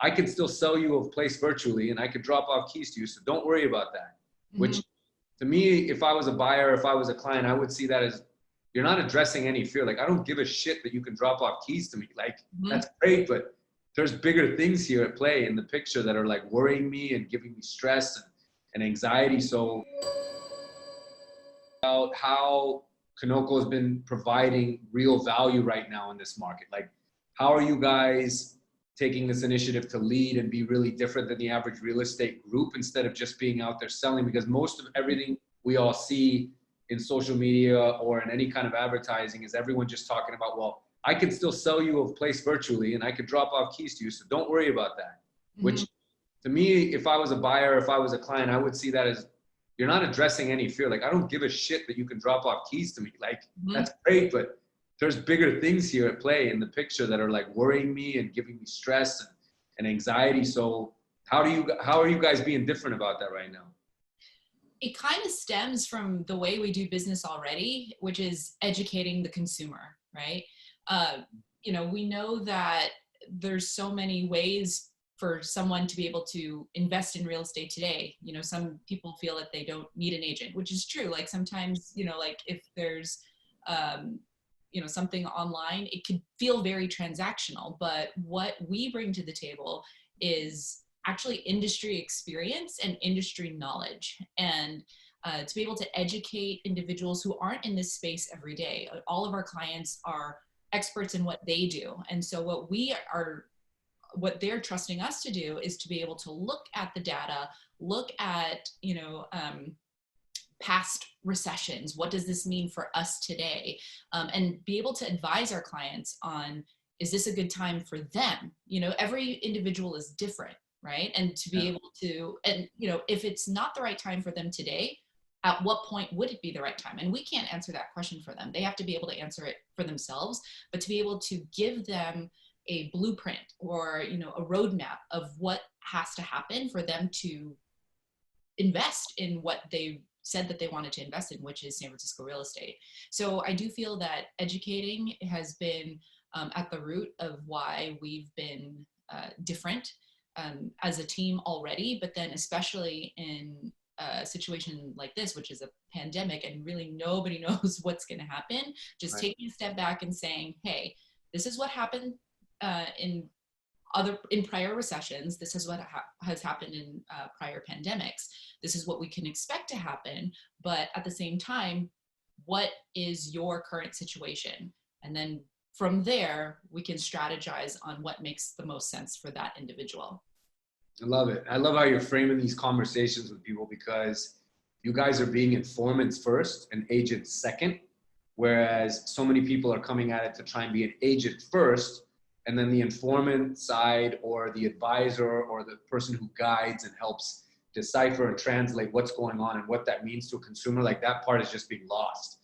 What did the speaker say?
I can still sell you a place virtually and I could drop off keys to you. So don't worry about that. Which to me, if I was a buyer, if I was a client, I would see that as you're not addressing any fear. Like, I don't give a shit that you can drop off keys to me. Like, that's great, but there's bigger things here at play in the picture that are like worrying me and giving me stress and anxiety. So about how Kinoko has been providing real value right now in this market. Like, how are you guys taking this initiative to lead and be really different than the average real estate group instead of just being out there selling? Because most of everything we all see in social media or in any kind of advertising is everyone just talking about, well, I can still sell you a place virtually and I could drop off keys to you. So don't worry about that. Which to me, if I was a buyer, if I was a client, I would see that as you're not addressing any fear. Like, I don't give a shit that you can drop off keys to me. Like, that's great, but there's bigger things here at play in the picture that are like worrying me and giving me stress and anxiety. So how are you guys being different about that right now? It kind of stems from the way we do business already, which is educating the consumer, right? We know that there's so many ways for someone to be able to invest in real estate today. Some people feel that they don't need an agent, which is true. Like sometimes, like if there's, something online, it could feel very transactional, but what we bring to the table is actually industry experience and industry knowledge, and to be able to educate individuals who aren't in this space every day. All of our clients are experts in what they do. And so what they're trusting us to do is to be able to look at the data, look at, past recessions. What does this mean for us today? And be able to advise our clients on, is this a good time for them? Every individual is different, right? And to be able to, and if it's not the right time for them today, at what point would it be the right time? And we can't answer that question for them. They have to be able to answer it for themselves, but to be able to give them a blueprint or, a roadmap of what has to happen for them to invest in what they said that they wanted to invest in, which is San Francisco real estate. So I do feel that educating has been at the root of why we've been different as a team already, but then especially in a situation like this, which is a pandemic and really nobody knows what's going to happen, just taking a step back and saying, hey, this is what happened in prior recessions. This is what has happened in prior pandemics. This is what we can expect to happen. But at the same time, what is your current situation? And then from there, we can strategize on what makes the most sense for that individual. I love it. I love how you're framing these conversations with people, because you guys are being informants first and agents second, whereas so many people are coming at it to try and be an agent first, and then the informant side or the advisor or the person who guides and helps decipher and translate what's going on and what that means to a consumer, like that part is just being lost.